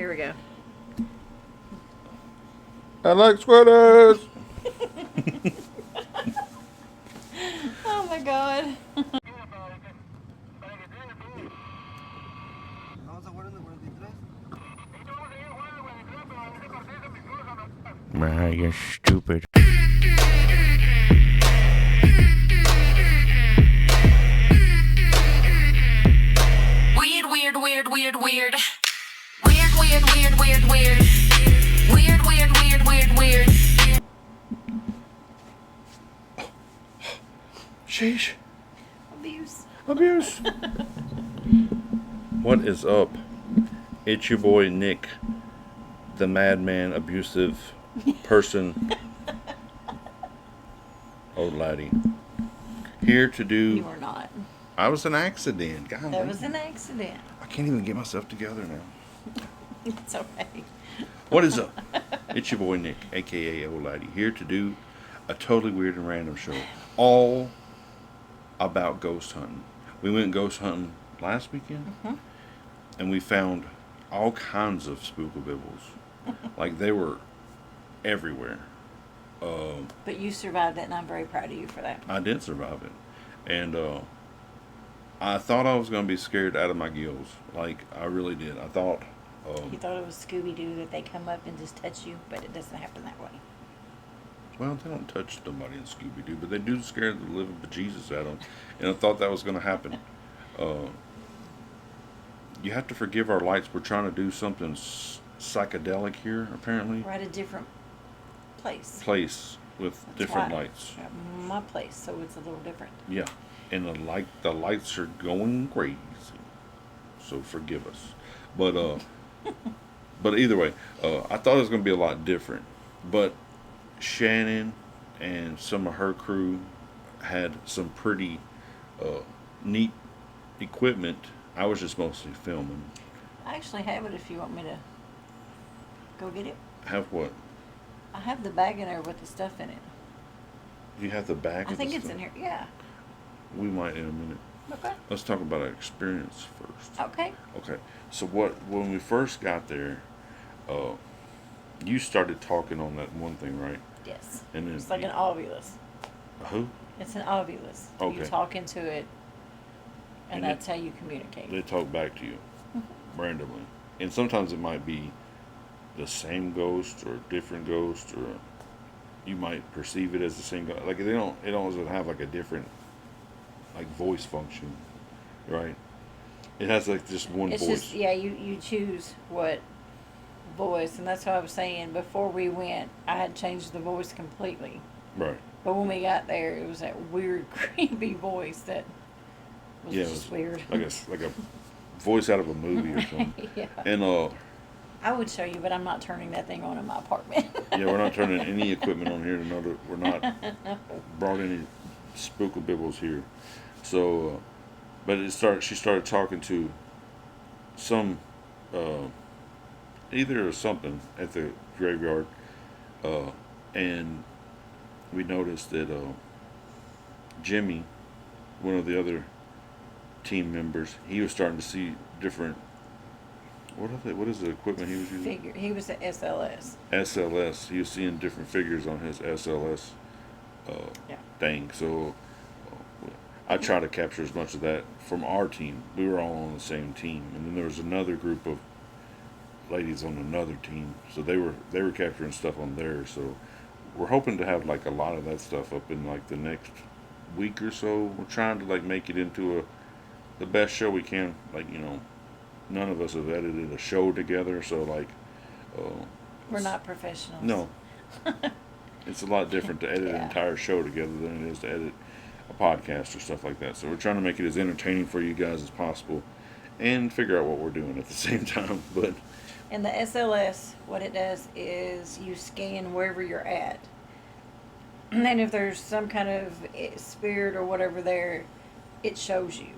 here we go. I like sweaters. Oh my god. Man, you're stupid. Weird, weird, weird, weird, weird. Weird, weird, weird, weird, weird. Weird, weird, weird, weird, weird. Sheesh. Abuse. What is up? It's your boy Nick, the madman, abusive person. Old Laddie. Here to do. You are not. I was an accident. God, That was an accident. I can't even get myself together now. It's okay. What is up? It's your boy Nick, aka Old Laddie, here to do a totally weird and random show, all about ghost hunting. We went ghost hunting last weekend, and we found all kinds of spookabibbles. Like, they were everywhere. But you survived it, and I'm very proud of you for that. I did survive it, and I thought I was going to be scared out of my gills. Like, I really did. I thought. You thought it was Scooby-Doo that they come up and just touch you, but it doesn't happen that way. Well, they don't touch somebody in Scooby-Doo, but they do scare the living bejesus out of them. And I thought that was going to happen. You have to forgive our lights. We're trying to do something psychedelic here, apparently. We're at a different place. Place with That's different why. lights. At my place, so it's a little different. Yeah, and the lights are going crazy. So forgive us. But but either way, I thought it was going to be a lot different. But Shannon and some of her crew had some pretty neat equipment. I was just mostly filming. I actually have it if you want me to go get it. Have what? I have the bag in there with the stuff in it. You have the bag? I think it's in here. Yeah. We might in a minute. Okay. Let's talk about our experience first. Okay. Okay. So when we first got there, you started talking on that one thing, right? Yes. And then It's like an ovulus. Who? It's an ovulus. Okay. You talk into it, and And that's how you communicate. They talk back to you randomly, and sometimes it might be the same ghost or different ghost, or you might perceive it as the same ghost. Like, it doesn't have like a different like voice function, right? It has like just one It's voice. just, yeah, you choose what voice, and that's what I was saying. Before we went, I had changed the voice completely. Right. But when we got there, it was that weird, creepy voice that was Yeah, just weird. like a voice out of a movie or something. Yeah. And I would show you, but I'm not turning that thing on in my apartment. yeah, we're not turning any equipment on here. We're not No. brought any spookabibbles here. So, but she started talking to some, either or something at the graveyard, and we noticed that Jimmy, one of the other team members, he was starting to see different. What is the equipment he was using? He was at SLS. SLS. He was seeing different figures on his SLS Yeah. thing. So I try to capture as much of that from our team. We were all on the same team, and then there was another group of ladies on another team. So they were capturing stuff on theirs. So we're hoping to have like a lot of that stuff up in like the next week or so. We're trying to like make it into the best show we can. Like, none of us have edited a show together, so like We're not professionals. no. It's a lot different to edit an entire show together than it is to edit a podcast or stuff like that. So we're trying to make it as entertaining for you guys as possible and figure out what we're doing at the same time. But And the SLS, what it does is you scan wherever you're at. And then if there's some kind of spirit or whatever there, it shows you,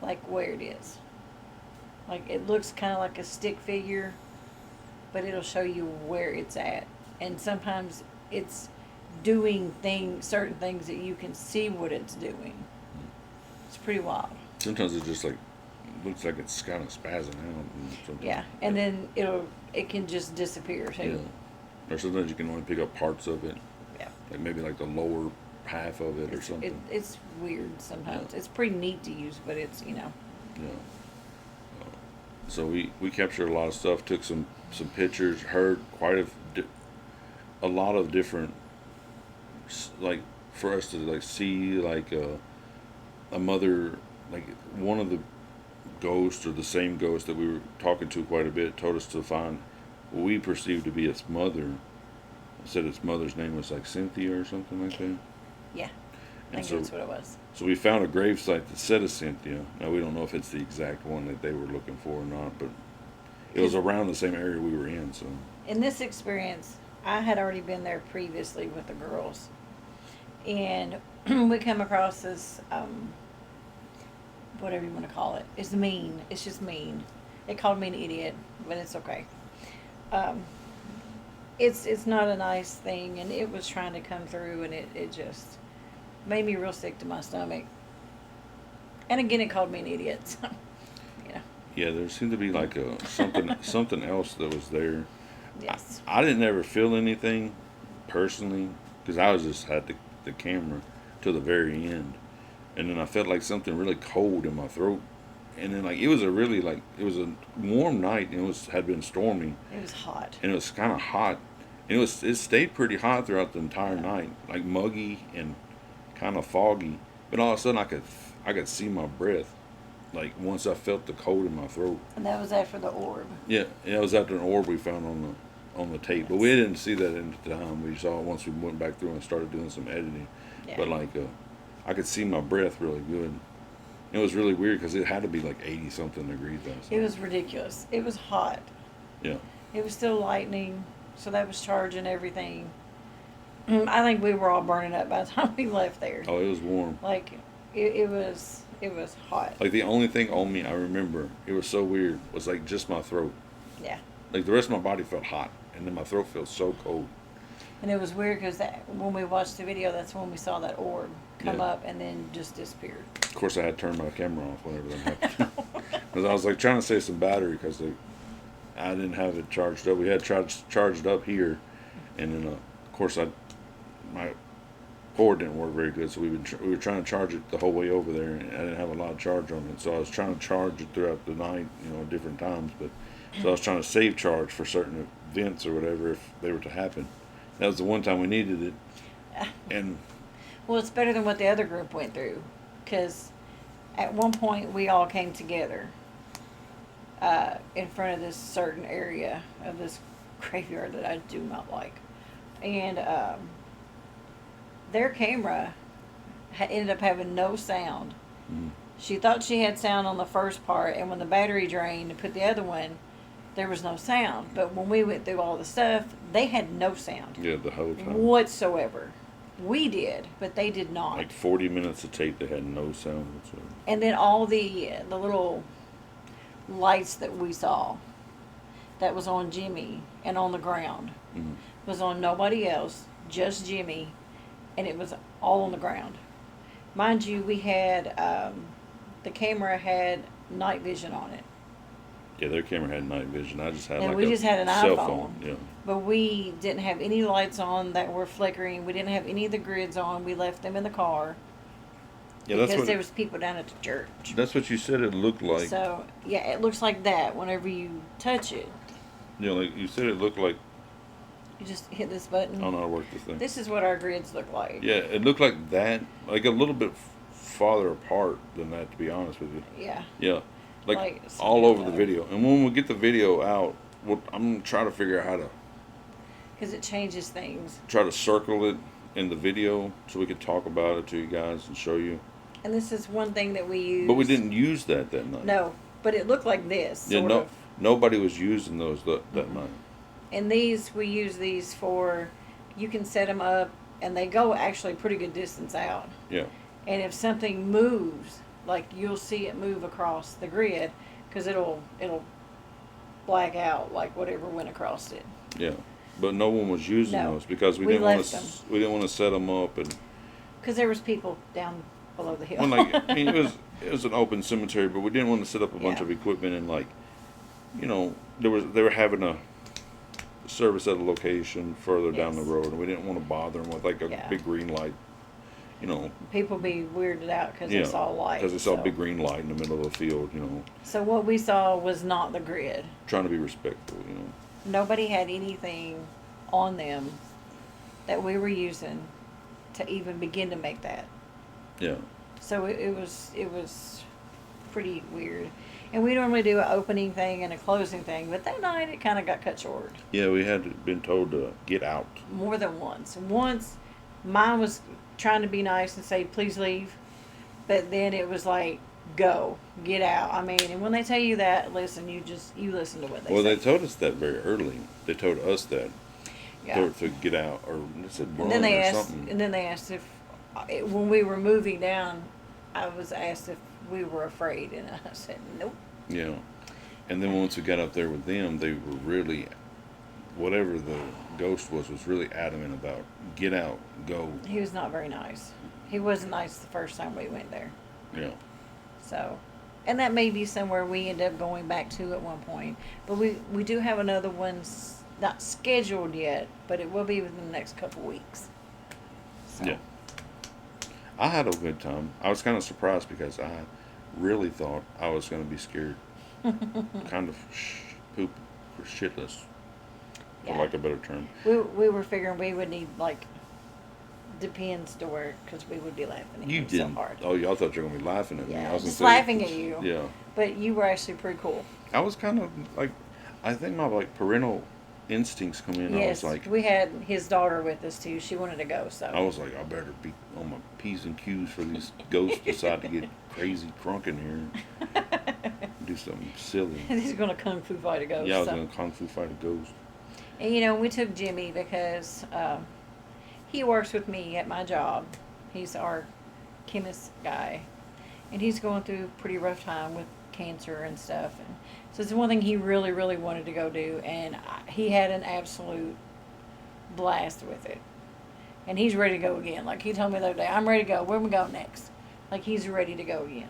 like, where it is. Like, it looks kind of like a stick figure, but it'll show you where it's at. And sometimes it's doing certain things that you can see what it's doing. It's pretty wild. sometimes it's just like looks like it's kind of spazzing out. And sometimes, Yeah, and then it can just disappear yeah. too. Or sometimes you can only pick up parts of it, Yeah. like maybe like the lower half of it or something. It's weird sometimes. Yeah. It's pretty neat to use, but it's Yeah. So we captured a lot of stuff, took some pictures, heard quite a lot of different, like for us to like see like a mother, like one of the ghosts or the same ghost that we were talking to quite a bit told us to find what we perceived to be its mother. Said its mother's name was like Cynthia or something like that. yeah. I And think so that's what it was. So we found a gravesite that said a Cynthia. Now we don't know if it's the exact one that they were looking for or not, but it was around the same area we were in. So In this experience, I had already been there previously with the girls, and we come across this, whatever you want to call it. It's mean. It's just mean. It called me an idiot, but it's okay. It's not a nice thing, and it was trying to come through, and it just made me real sick to my stomach. And again, it called me an idiot. So, yeah. yeah, there seemed to be like a something else that was there. Yes. I didn't ever feel anything personally because I was just had the camera to the very end, and then I felt like something really cold in my throat, and then like it was a warm night and had been stormy It was hot. and it was kind of hot, and it stayed pretty hot throughout the entire night, like muggy and kind of foggy, but all of a sudden I could see my breath, like once I felt the cold in my throat. And that was after the orb. Yeah, it was after an orb we found on the tape, but we didn't see that at the time. We saw it once we went back through and started doing some editing. Yeah. But like, I could see my breath really good. It was really weird because it had to be like 80 something degrees outside. It was ridiculous. It was hot. Yeah. It was still lightning, so that was charging everything. I think we were all burning up by the time we left there. Oh, it was warm. Like, it was hot. Like the only thing on me I remember, it was so weird, was like just my throat. Yeah. Like the rest of my body felt hot, and then my throat felt so cold. And it was weird because when we watched the video, that's when we saw that orb come Yeah. up and then just disappeared. Of course, I had to turn my camera off whenever that happened. Because I was like trying to save some battery because I didn't have it charged up. We had charged up here, and then of course my cord didn't work very good, so we were trying to charge it the whole way over there, and I didn't have a lot of charge on it. So I was trying to charge it throughout the night, at different times. But so I was trying to save charge for certain events or whatever if they were to happen. That was the one time we needed it, and Well, it's better than what the other group went through, because at one point we all came together in front of this certain area of this graveyard that I do not like, and their camera ended up having no sound. mm, She thought she had sound on the first part, and when the battery drained and put the other one, there was no sound. But when we went through all the stuff, they had no sound yeah, the whole time. whatsoever. We did, but they did not. Like 40 minutes of tape that had no sound whatsoever. And then all the little lights that we saw that was on Jimmy and on the ground Mm. was on nobody else, just Jimmy, and it was all on the ground. Mind you, we had the camera had night vision on it, Yeah, their camera had night vision. I just had and like we a just had an cell iPhone. phone. Yeah. But we didn't have any lights on that were flickering. We didn't have any of the grids on. We left them in the car Yeah, that's because what there was people down at the church. that's what you said it looked like. So yeah, it looks like that whenever you touch it. Like you said it looked like. You just hit this button. I don't know how to work this thing. This is what our grids look like. Yeah, it looked like that, like a little bit farther apart than that, to be honest with you. Yeah. Yeah, like Like, all over the so- video. And when we get the video out, I'm gonna try to figure out how to Because it changes things. try to circle it in the video so we could talk about it to you guys and show you. And this is one thing that we use. But we didn't use that night. No, but it looked like this. Yeah, Sort no, of. nobody was using those that night. And these, we use these for, you can set them up, and they go actually pretty good distance out. Yeah, And if something moves, like you'll see it move across the grid, because it'll black out like whatever went across it. yeah. But no one was using No, those because we we didn't want left to. them. We didn't want to set them up and. Because there was people down below the hill. Well, like I mean, it was an open cemetery, but we didn't want to set up a bunch Yeah. of equipment and like, they were having a service at a location further down the Yes. road, and we didn't want to bother them with like a Yeah. big green light, you know. People be weirded out because they saw light. because they saw a so. big green light in the middle of the field, So what we saw was not the grid. trying to be respectful, Nobody had anything on them that we were using to even begin to make that. Yeah. So it was pretty weird. And we normally do an opening thing and a closing thing, but that night it kind of got cut short. Yeah, we had been told to get out. More than once. Once, mine was trying to be nice and say, please leave. But then it was like, go, get out. I mean, and when they tell you that, listen, you listen to what they Well, say. they told us that very early. They told us that Yeah. to get out, or they said And run then they or asked, something. and then they asked if, when we were moving down, I was asked if we were afraid, and I said, nope. Yeah. And then once we got up there with them, they were really, whatever the ghost was really adamant about get out, go. He was not very nice. He wasn't nice the first time we went there. Yeah. So, and that may be somewhere we end up going back to at one point. But we do have another one not scheduled yet, but it will be within the next couple weeks. So. Yeah. I had a good time. I was kind of surprised because I really thought I was going to be scared. Kind of poop or shitless, for Yeah. lack of a better term. We were figuring we would need like depends to work because we would be laughing at You him didn't. so hard. Oh, y'all thought you were going to be laughing at me. Yeah, I was just gonna say, laughing at you. Yeah. But you were actually pretty cool. I was kind of like, I think my like parental instincts come in. Yes, I was like, we had his daughter with us too. She wanted to go, so. I was like, I better be on my P's and Q's for these ghosts decide to get crazy crunk in here and do something silly. He's gonna kung fu fight a ghost. Yeah, I was so. going to kung fu fight a ghost. And we took Jimmy because he works with me at my job. He's our chemist guy, and he's going through a pretty rough time with cancer and stuff. And so it's one thing he really, really wanted to go do, and he had an absolute blast with it. And he's ready to go again. Like he told me the other day, I'm ready to go. Where we go next? Like he's ready to go again.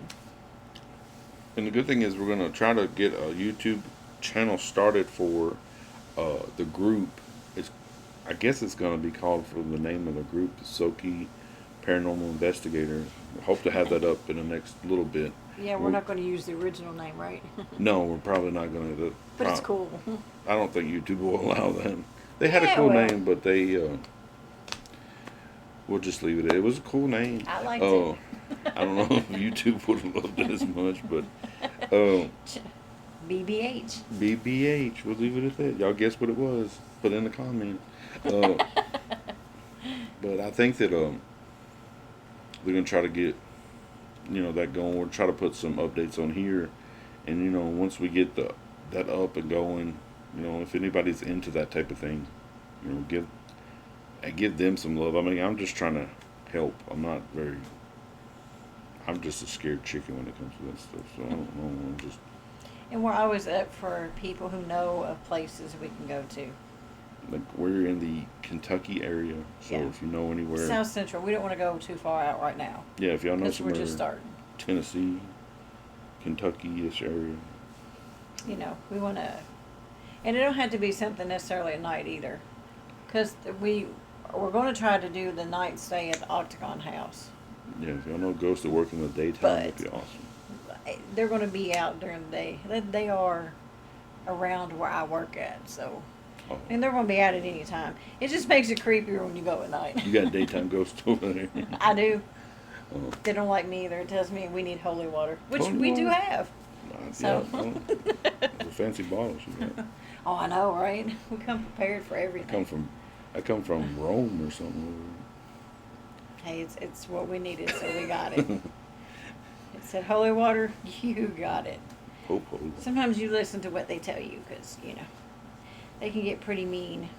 And the good thing is we're going to try to get a YouTube channel started for the group. I guess it's going to be called for the name of the group, the Soki Paranormal Investigator. Hope to have that up in the next little bit. Yeah, we're not going to use the original name, right? No, we're probably not going to. But it's cool. I don't think YouTube will allow that. They had a Yeah, cool well. name, but we'll just leave it. It was a cool name. I liked it. I don't know if YouTube would have loved it as much, but BBH. BBH. We'll leave it at that. Y'all guess what it was? Put in the comment. But I think that we're gonna try to get that going. We'll try to put some updates on here, and once we get that up and going, if anybody's into that type of thing, give them some love. I mean, I'm just trying to help. I'm just a scared chicken when it comes to that stuff. So I don't know. I'm just. And we're always up for people who know of places we can go to. Like we're in the Kentucky area, so Yeah. if you know anywhere, South Central. We don't want to go too far out right now. yeah, if y'all know Because we're somewhere, just starting. Tennessee, Kentucky-ish area. We want to. And it don't have to be something necessarily at night either. Because we're going to try to do the night stay at the Octagon House. Yeah, if y'all know ghosts that work in the daytime, that'd be awesome. They're going to be out during the day. They are around where I work at, so. Oh, And they're going to be out at any time. It just makes it creepier when you go at night. you got daytime ghosts over there. I do. Oh, They don't like me either. It tells me we need holy water, which Holy we do water? have. yeah, So. the fancy bottles you got. Oh, I know, right? We come prepared for I everything. come from Rome or something. Hey, it's what we needed, so we got it. It said holy water, you got it. Holy. Sometimes you listen to what they tell you, because, they can get pretty mean.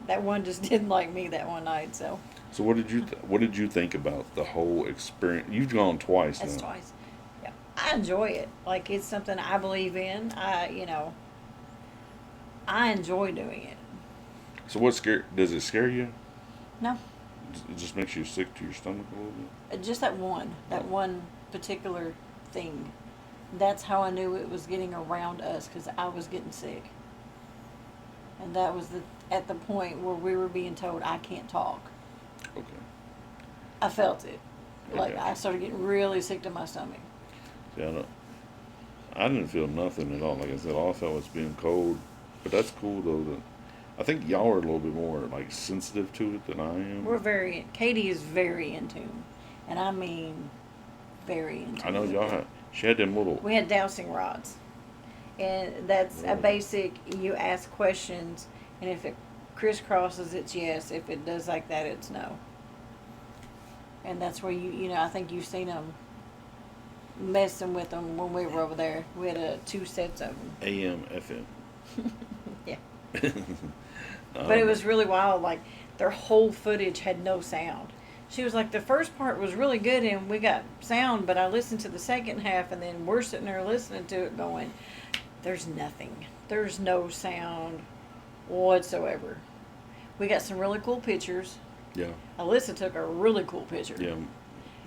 That one just didn't like me that one night, so. So what did you think about the whole experience? You've gone twice That's now. twice. Yeah. I enjoy it. Like, it's something I believe in. I enjoy doing it. So does it scare you? No. It just makes you sick to your stomach a little bit? Just that one particular something. That's how I knew it was getting around us because I was getting sick. And that was at the point where we were being told I can't talk. Okay. I felt it. Like Okay. I started getting really sick to my stomach. See, I didn't feel nothing at all. Like I said, all I felt was being cold. But that's cool though. That I think y'all are a little bit more like sensitive to it than I am. Katie is very in tune. And I mean very in tune. I know with y'all it. had. She had them little. We had dowsing rods. And that's a Really? basic, you ask questions, and if it crisscrosses, it's yes. If it does like that, it's no. And that's where I think you've seen them messing with them when we were over there. We had 2 sets of them. AM, FM. Yeah. But it was really wild. Like, their whole footage had no sound. She was like, the first part was really good and we got sound, but I listened to the second half and then we're sitting there listening to it going, there's nothing. There's no sound whatsoever. We got some really cool pictures. Yeah. Alyssa took a really cool picture. Yeah.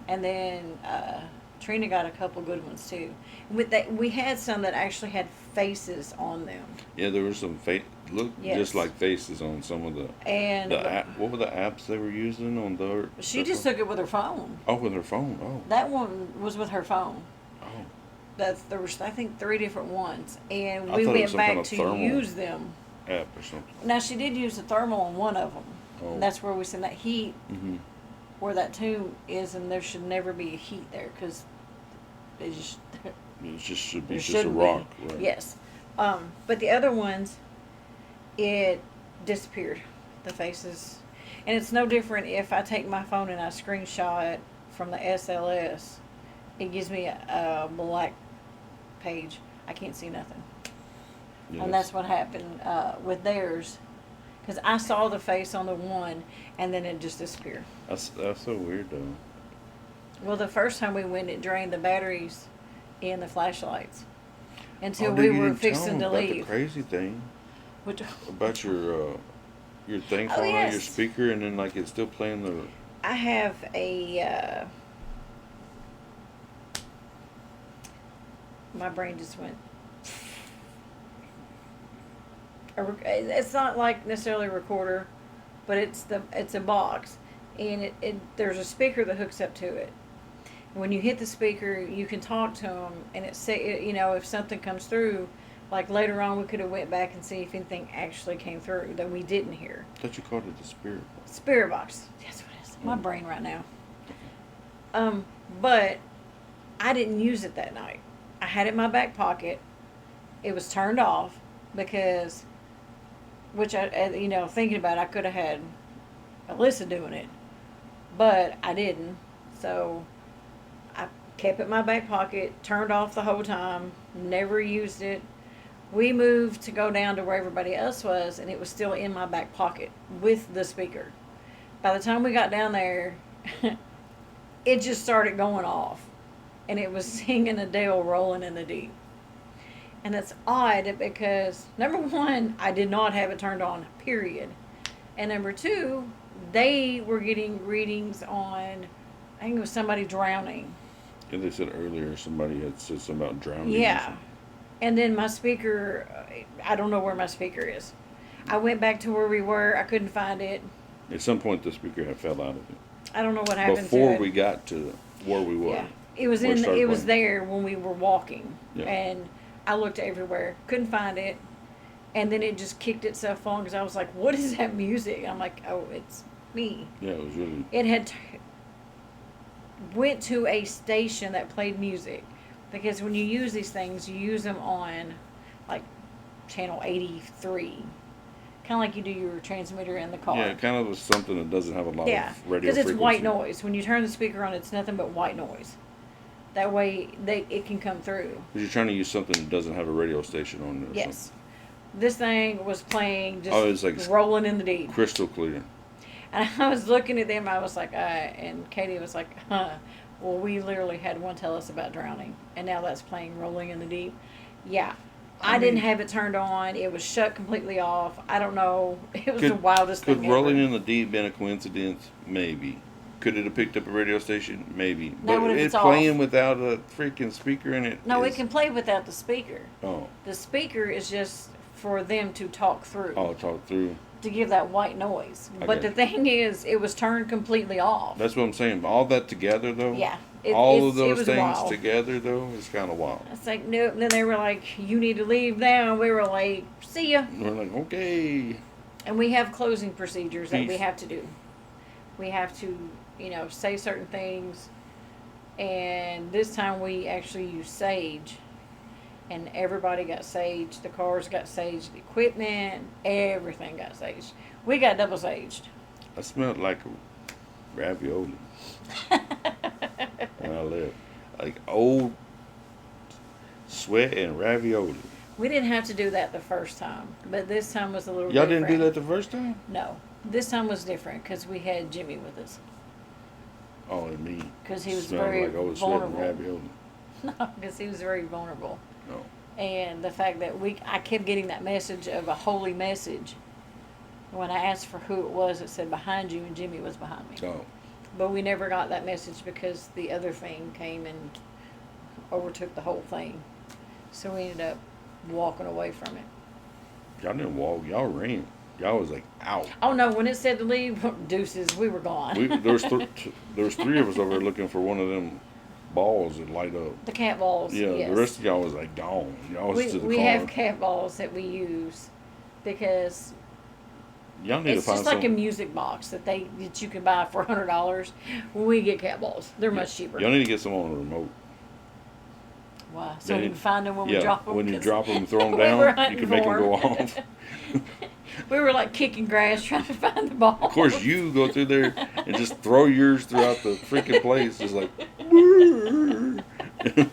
And then Trina got a couple good ones too. With that, we had some that actually had faces on them. Yeah, there were some Yes. just like faces on some of the And what were the apps they were using on the? she just took it with her phone. Oh, with her phone. Oh. That one was with her phone. Oh. There was, I think, 3 different ones, and I we thought it was went some back kind of to thermal. use them. App or something. Now she did use the thermal on one of them. Oh. And that's where we send that heat, Mm-hmm. where that tune is, and there should never be a heat there because it just It just should be there just a shouldn't rock. be. Right? Yes, but the other ones, it disappeared, the faces, and it's no different if I take my phone and I screenshot from the SLS. It gives me a black page. I can't see nothing. Yeah, And that's what happened with theirs. Because I saw the face on the one, and then it just disappeared. that's so weird though. Well, the first time we went, it drained the batteries in the flashlights until Oh, we dude, you were didn't tell fixing them to about leave. the crazy thing Which, about your thing Oh, falling out of your yes. speaker and then like it's still playing the. I have a. My brain just went. It's not like necessarily a recorder, but it's a box, and there's a speaker that hooks up to it. When you hit the speaker, you can talk to them, and if something comes through, like later on, we could have went back and see if anything actually came through that we didn't hear. I thought you called it the spirit. Spirit box. That's what it is. My brain right now. But I didn't use it that night. I had it in my back pocket. It was turned off because, thinking about it, I could have had Alyssa doing it, but I didn't. So I kept it in my back pocket, turned off the whole time, never used it. We moved to go down to where everybody else was, and it was still in my back pocket with the speaker. By the time we got down there, it just started going off, and it was singing Adele Rolling in the Deep. And it's odd because, number one, I did not have it turned on, period. And number two, they were getting readings on, I think it was somebody drowning. Yeah, they said earlier somebody had said something about drowning. Yeah. And then my speaker, I don't know where my speaker is. I went back to where we were. I couldn't find it. At some point, the speaker had fell out of it. I don't know what happened Before to it. we got to where we were. Yeah. It was where it started it was playing. there when we were walking. Yeah. And I looked everywhere. Couldn't find it. And then it just kicked itself on because I was like, what is that music? I'm like, oh, it's me. Yeah, it was really. It had went to a station that played music. Because when you use these things, you use them on, like, channel 83. Kind of like you do your transmitter in the car. Yeah, it kind of was something that doesn't have a lot Yeah, of radio because it's white frequency. noise. When you turn the speaker on, it's nothing but white noise. That way, it can come through. But you're trying to use something that doesn't have a radio station on it. Or Yes. This thing was playing, just Oh, it's like rolling in the deep. something. Crystal clear. And I was looking at them, I was like, and Katie was like, well, we literally had one tell us about drowning, and now that's playing Rolling in the Deep. Yeah. I didn't have it turned on. It was shut completely off. I don't know. It was the wildest thing Could ever. Rolling in the Deep been a coincidence? Maybe. Could it have picked up a radio station? Maybe. Now, But what if it's it's off? playing without a freaking speaker in it. No, it is- can play without the speaker. Oh, The speaker is just for them to talk through. I'll talk through. To give that white noise. I But got the you. thing is, it was turned completely off. That's what I'm saying. All that together, though. Yeah. All of it those was things wild. together, though, is kind of wild. It's like, nope. And then they were like, you need to leave now. We were like, see ya. And we're like, okay. And we have closing procedures that we Peace. have to do. We have to, say certain things. And this time we actually used sage. And everybody got sage. The cars got sage. The equipment, everything got sage. We got double saged. I smelled like ravioli when I left. Like old sweat and ravioli. We didn't have to do that the first time. But this time was a little Y'all different. didn't do that the first time? No. This time was different because we had Jimmy with us. Oh, and me. 'Cause he was Smelled very like old sweat and vulnerable. ravioli. No, because he was very vulnerable. No. And the fact that I kept getting that message of a holy message. When I asked for who it was, it said behind you, and Jimmy was behind me. Oh. But we never got that message because the other thing came and overtook the whole thing. So we ended up walking away from it. Y'all didn't walk. Y'all ran. Y'all was like out. Oh no, when it said to leave, deuces, we were gone. There was three of us over there looking for one of them balls that light up. The cat balls. Yeah, yes. the rest of y'all was like gone. Y'all was to the we car. have cat balls that we use because Y'all need it's to find just like a some. music box that you can buy for $100. When we get cat balls, they're much cheaper. Y'all need to get some on the remote. Why? So Yeah, we can find them when we Yeah, drop them. when you 'cause drop them and throw them we were down, you hunting can make them for go 'em. off. We were like kicking grass trying to find the ball. Of course, you go through there and just throw yours throughout the freaking place, just like. You I just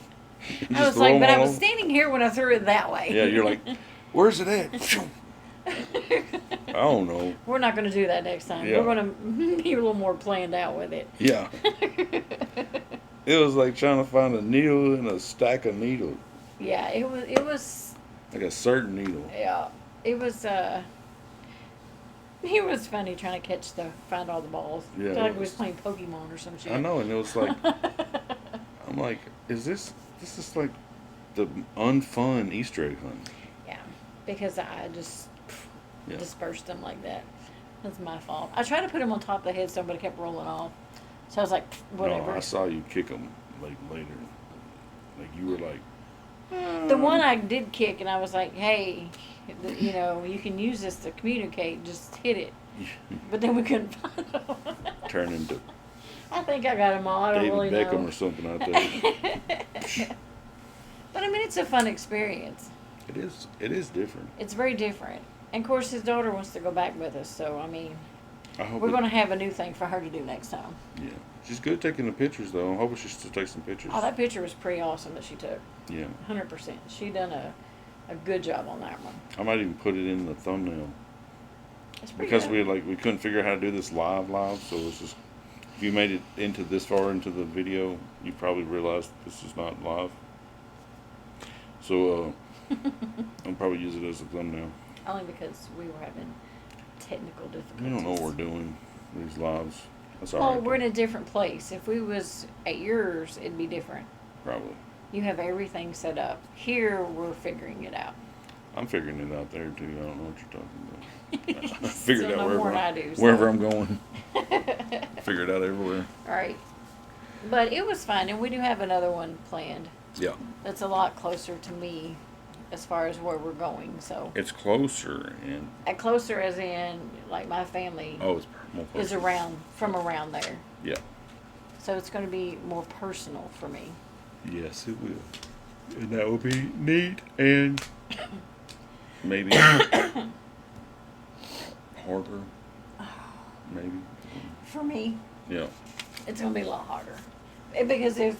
was throw like, 'em but I all was over. standing here when I threw it that way. Yeah, you're like, where's it at? I don't know. We're not going to do that next time. Yeah. We're going to be a little more planned out with it. Yeah. It was like trying to find a needle in a stack of needles, Yeah, it was. like a certain needle. Yeah, it was. It was funny trying to find all the balls. Yeah, Felt it like we was was. playing Pokemon or some shit. I know, and it was like, I'm like, is this is like the unfun Easter egg hunt? Yeah, because I just Yeah. dispersed them like that. That's my fault. I tried to put them on top of the headstone, but it kept rolling off. So I was like, whatever. No, I saw you kick them like later. Like you were like. The one I did kick, and I was like, hey, you can use this to communicate. Just hit it. But then we couldn't find them. Turn into I think I got them all. I don't David really Beckham know. or something out there. But I mean, it's a fun experience. It is different. It's very different. And of course, his daughter wants to go back with us. So, I mean, I hope we're it- going to have a new thing for her to do next time. Yeah, she's good at taking the pictures though. I'm hoping she still takes some pictures. Oh, that picture was pretty awesome that she took. Yeah, 100%. She done a good job on that one. I might even put it in the thumbnail It's pretty because good. we couldn't figure out how to do this live, so it's just if you made it into this far into the video, you probably realized this is not live. So I'll probably use it as a thumbnail. Only because we were having technical difficulties. We don't know what we're doing these lives. That's all Well, right. we're in a different place. If we was at yours, it'd be different. Probably. You have everything set up. Here, we're figuring it out. I'm figuring it out there too. I don't know what you're talking about. I figured Still out know more wherever, than I do, so. wherever I'm going. Figure it out everywhere. All right. But it was fun, and we do have another one planned. Yeah. That's a lot closer to me as far as where we're going. So, It's closer and closer as in, like, my family it's more is closer. from around there. Yeah. So it's going to be more personal for me. Yes, it will. And that will be neat and maybe harder. Maybe. For me, Yeah. it's going to be a lot harder. Because if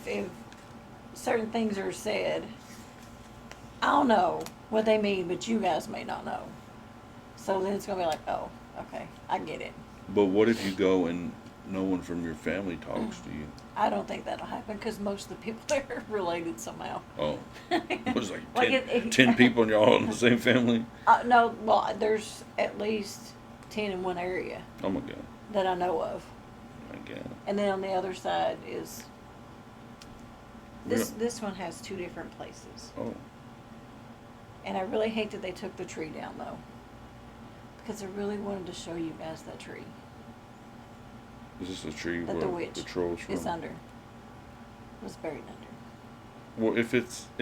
certain things are said, I'll know what they mean, but you guys may not know. So then it's going to be like, oh, okay, I get it. But what if you go and no one from your family talks to you? I don't think that'll happen because most of the people there are related somehow. Oh. It was like, Like 10 people and y'all all in the same family? No, well, there's at least 10 in one area Oh my God. that I know of. I guess. And then on the other side is this. Yeah. This one has two different places. Oh, And I really hate that they took the tree down though, because I really wanted to show you guys that tree is this a tree that where the witch the troll's from? is under. Was buried under. Well, if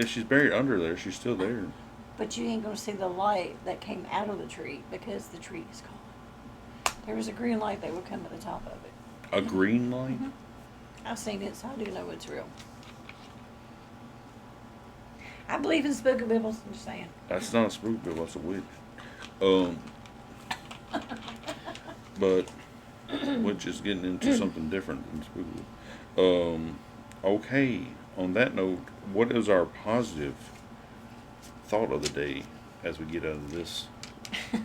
she's buried under there, she's still there. But you ain't gonna see the light that came out of the tree because the tree is gone. There was a green light that would come at the top of it. A green light? Mhm. I've seen it, so I do know it's real. I believe in spooky bibbles. I'm just saying. That's not a spook, but that's a witch. But which is getting into something different than spooky. Okay. On that note, what is our positive thought of the day as we get out of this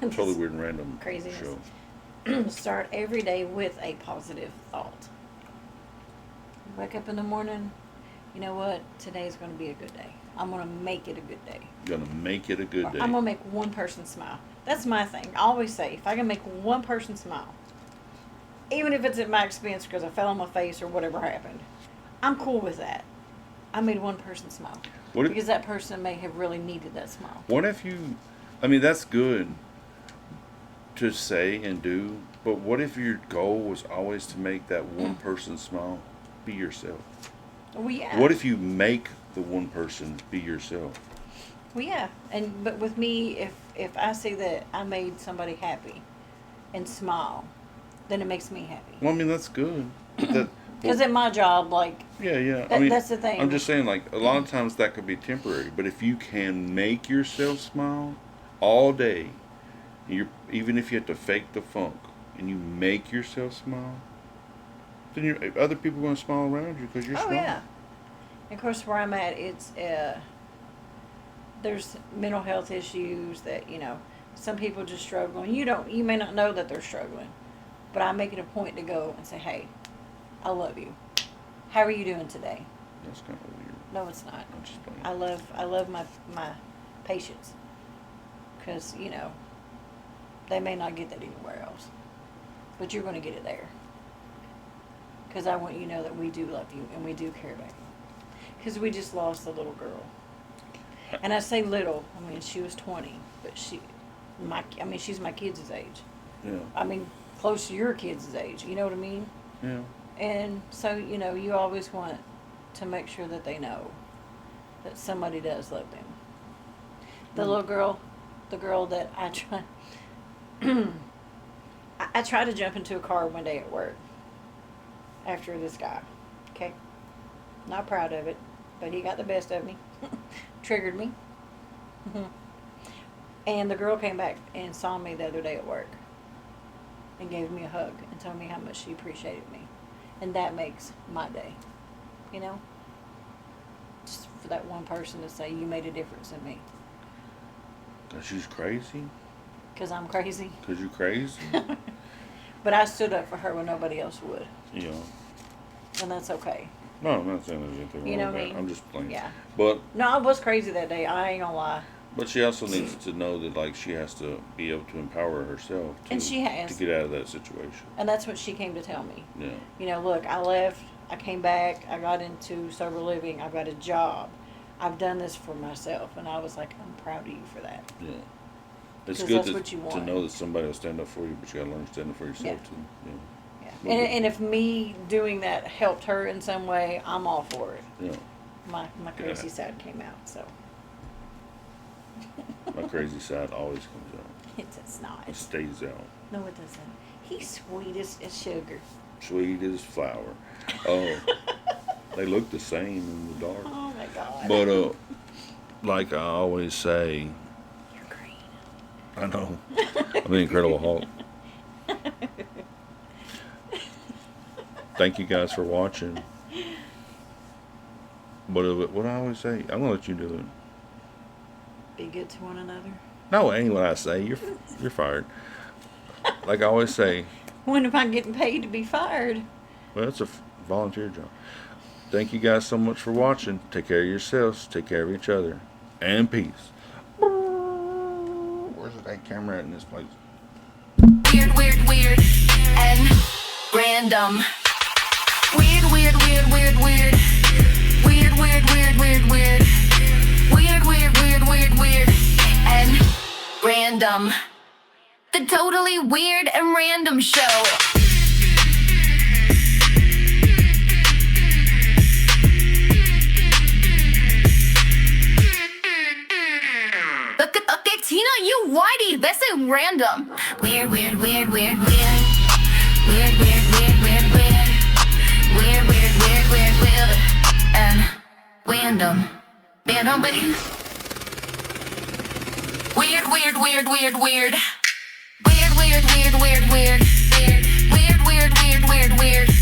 totally weird and random Craziness. show? Start every day with a positive thought. Wake up in the morning. You know what? Today's going to be a good day. I'm going to make it a good day. Gonna make it a good day. I'm going to make one person smile. That's my thing. I always say, if I can make one person smile, even if it's at my expense because I fell on my face or whatever happened, I'm cool with that. I made one person smile. What if- Because that person may have really needed that smile. What if you, I mean, that's good to say and do, but what if your goal was always to make that one person smile? Be yourself. Well, yeah. What if you make the one person be yourself? Well, yeah. But with me, if I see that I made somebody happy and smile, then it makes me happy. Well, I mean, that's good. But that, Because at my job, like, yeah. that's the thing. I'm just saying, like, a lot of times that could be temporary, but if you can make yourself smile all day, even if you have to fake the funk, and you make yourself smile, then other people are going to smile around you because you're smiling. yeah. And of course, where I'm at, it's there's mental health issues that some people just struggle, and you may not know that they're struggling, but I make it a point to go and say, hey, I love you. How are you doing today? That's kind of weird. No, it's not. I'm just playing. I love my patients, because they may not get that anywhere else, but you're going to get it there. Because I want you to know that we do love you and we do care about you. Because we just lost a little girl, and I say little. I mean, she was 20, but she's my kids' age. Yeah. I mean, close to your kids' age. You know what I mean? Yeah. And so, you always want to make sure that they know that somebody does love them. The little girl, the girl that I try, I tried to jump into a car one day at work after this guy. Okay? Not proud of it, but he got the best of me. Triggered me. And the girl came back and saw me the other day at work and gave me a hug and told me how much she appreciated me. And that makes my day, just for that one person to say, you made a difference in me. Because she's crazy? Because I'm crazy. Because you're crazy? But I stood up for her when nobody else would. Yeah. And that's okay. No, I'm not saying there's anything You wrong know with what I that. mean? I'm just playing. Yeah. But No, I was crazy that day. I ain't gonna lie. But she also needs to know that, like, she has to be able to empower herself to, And she has. to get out of that situation. And that's what she came to tell me. Yeah. Look, I left, I came back, I got into sober living, I've got a job. I've done this for myself. And I was like, I'm proud of you for that. Yeah. It's 'Cause good that's what you to want. know that somebody will stand up for you, but you gotta learn to stand up for yourself Yeah. too. Yeah. Yeah. Well, And if me doing that helped her in some way, I'm all for it. Yeah. My crazy side came out, so. My crazy side always comes out. It's not. It stays out. No, it doesn't. He's sweet as sugar. Sweet as flour. Oh. They look the same in the dark. Oh my God. But like I always say, You're green. I know. I'm the Incredible Hulk. Thank you guys for watching. What I always say, I'm gonna let you do it. Be good to one another. No, it ain't what I say. You're fired. Like I always say, When am I getting paid to be fired? well, it's a volunteer job. Thank you guys so much for watching. Take care of yourselves. Take care of each other. And peace. Where's that camera at in this place? Weird, weird, weird, and random. weird, weird, weird, weird. Weird, weird, weird, weird, weird. Weird, weird, weird, weird, weird. And random. The totally weird and random show. Okay, Tina, you whitey. That's a random. Weird, weird, weird, weird, weird. Weird, weird, weird, weird, weird. Weird, weird, weird, weird, weird. And random. Random, baby. Weird, weird, weird, weird, weird. Weird, weird, weird, weird, weird. Weird, weird, weird, weird, weird, weird.